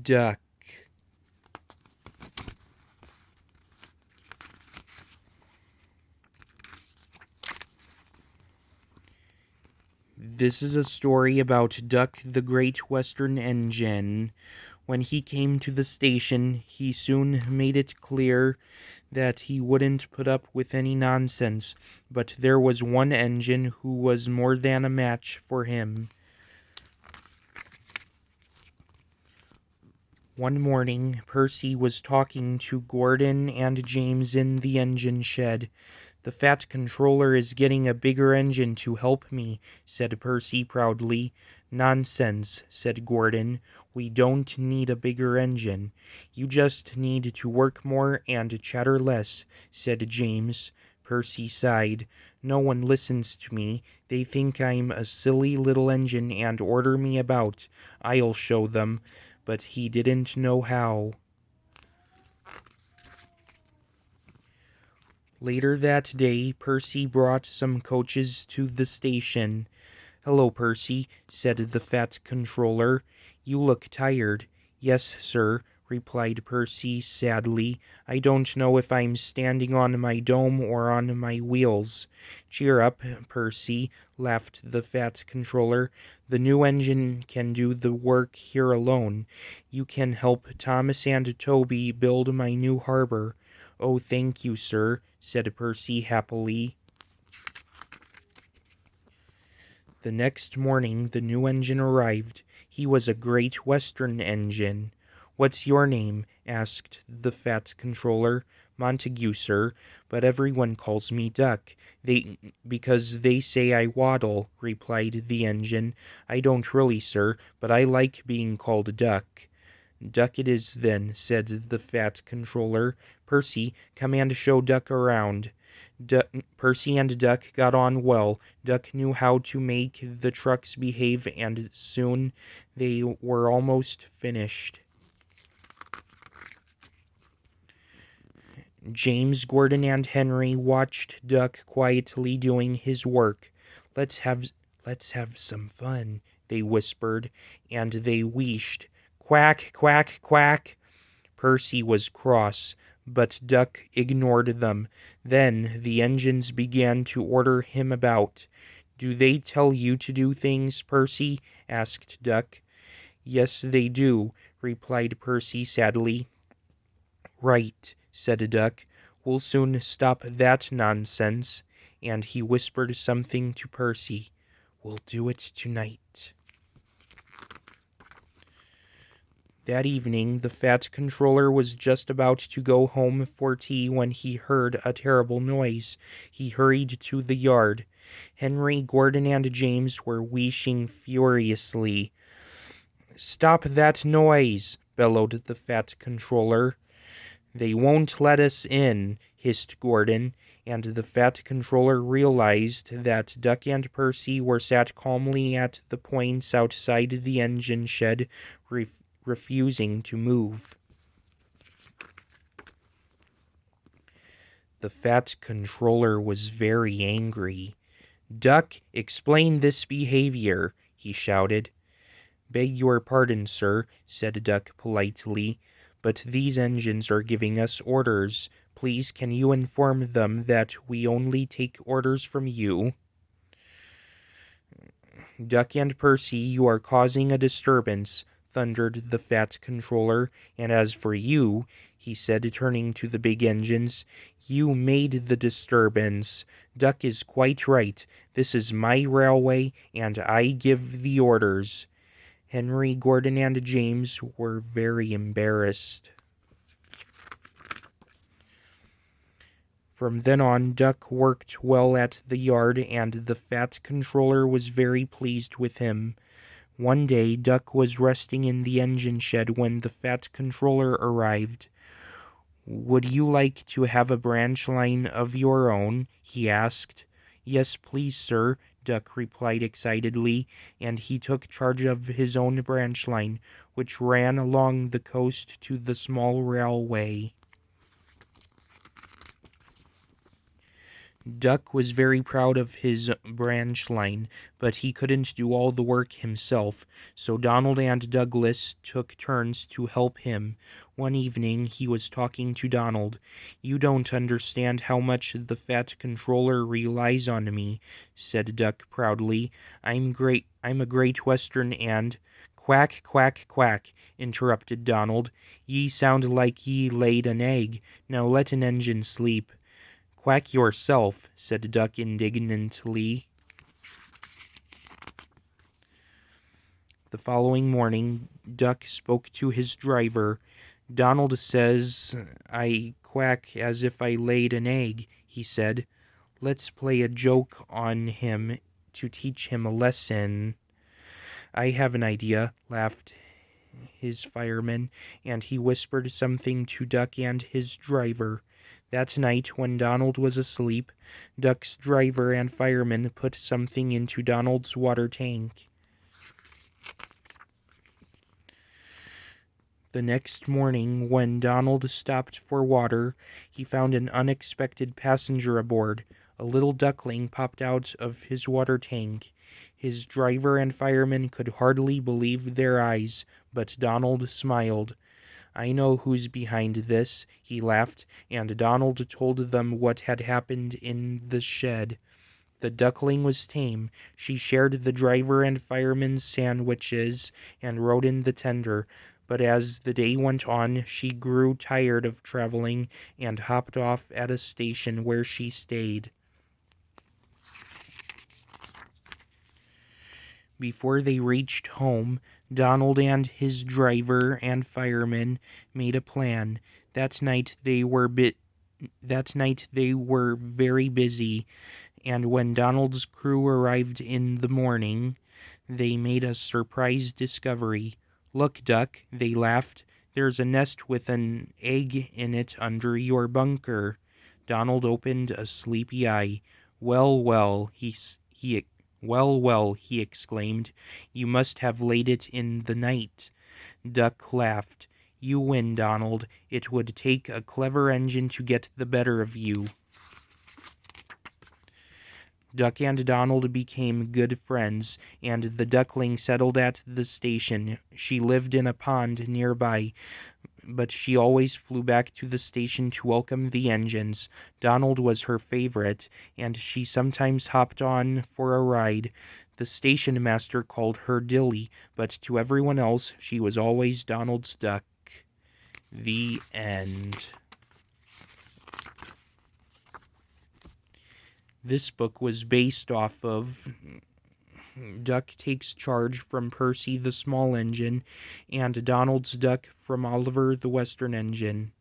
Duck. This is a story about Duck the Great Western Engine. When he came to the station, he soon made it clear that he wouldn't put up with any nonsense, but there was one engine who was more than a match for him. One morning, Percy was talking to Gordon and James in the engine shed. "The Fat Controller is getting a bigger engine to help me," said Percy proudly. "Nonsense," said Gordon. "We don't need a bigger engine. You just need to work more and chatter less," said James. Percy sighed. "No one listens to me. They think I'm a silly little engine and order me about. I'll show them." But he didn't know how. Later that day, Percy brought some coaches to the station. "Hello, Percy," said the Fat Controller. "You look tired." "Yes, sir," replied Percy sadly. "I don't know if I'm standing on my dome or on my wheels." "Cheer up, Percy," laughed the Fat Controller. "The new engine can do the work here alone. You can help Thomas and Toby build my new harbor." "Oh, thank you, sir," said Percy happily. The next morning the new engine arrived. He was a Great Western engine. "What's your name?" asked the Fat Controller. "Montague, sir, but everyone calls me Duck, because they say I waddle," replied the engine. "I don't really, sir, but I like being called Duck." "Duck it is then," said the Fat Controller. "Percy, come and show Duck around." Percy and Duck got on well. Duck knew how to make the trucks behave, and soon they were almost finished. James, Gordon, and Henry watched Duck quietly doing his work. Let's have some fun," they whispered, and they wheezed. "Quack, quack, quack." Percy was cross, but Duck ignored them. Then the engines began to order him about. "Do they tell you to do things, Percy?" asked Duck. "Yes, they do," replied Percy sadly. "Right," said Duck. "We'll soon stop that nonsense." And he whispered something to Percy. "We'll do it tonight." That evening the Fat Controller was just about to go home for tea when he heard a terrible noise. He hurried to the yard. Henry, Gordon, and James were wheezing furiously. "Stop that noise!" bellowed the Fat Controller. "They won't let us in," hissed Gordon, and the Fat Controller realized that Duck and Percy were sat calmly at the points outside the engine shed, refusing to move. The Fat Controller was very angry. "Duck, explain this behavior," he shouted. "Beg your pardon, sir," said Duck politely, "but these engines are giving us orders. Please can you inform them that we only take orders from you?" "Duck and Percy, you are causing a disturbance," thundered the Fat Controller. "And as for you," he said, turning to the big engines, "you made the disturbance. Duck is quite right. This is my railway, and I give the orders." Henry, Gordon, and James were very embarrassed. From then on, Duck worked well at the yard, and the Fat Controller was very pleased with him. One day, Duck was resting in the engine shed when the Fat Controller arrived. "Would you like to have a branch line of your own?" he asked. "Yes, please, sir," Duck replied excitedly, and he took charge of his own branch line, which ran along the coast to the small railway. Duck was very proud of his branch line, but he couldn't do all the work himself, so Donald and Douglas took turns to help him. One evening he was talking to Donald. "You don't understand how much the Fat Controller relies on me," said Duck proudly. I'm a great Western and—" "Quack, quack, quack," interrupted Donald. "Ye sound like ye laid an egg. Now let an engine sleep." "Quack yourself," said Duck indignantly. The following morning, Duck spoke to his driver. "Donald says I quack as if I laid an egg," he said. "Let's play a joke on him to teach him a lesson." "I have an idea," laughed his fireman, and he whispered something to Duck and his driver. That night, when Donald was asleep, Duck's driver and fireman put something into Donald's water tank. The next morning, when Donald stopped for water, he found an unexpected passenger aboard. A little duckling popped out of his water tank. His driver and fireman could hardly believe their eyes, but Donald smiled. "I know who's behind this," he laughed, and Donald told them what had happened in the shed. The duckling was tame. She shared the driver and fireman's sandwiches and rode in the tender, but as the day went on she grew tired of traveling and hopped off at a station where she stayed. Before they reached home, Donald and his driver and fireman made a plan. That night they were very busy, and when Donald's crew arrived in the morning, they made a surprise discovery. "Look, Duck," they laughed. "There's a nest with an egg in it under your bunker." Donald opened a sleepy eye. "Well, well," he exclaimed. "You must have laid it in the night." Duck laughed. "You win, Donald. It would take a clever engine to get the better of you." Duck and Donald became good friends, and the duckling settled at the station. She lived in a pond nearby, but she always flew back to the station to welcome the engines. Donald was her favorite, and she sometimes hopped on for a ride. The station master called her Dilly, but to everyone else she was always Donald's duck. The end. This book was based off of Duck Takes Charge from Percy the Small Engine and Donald's Duck from Oliver the Western Engine.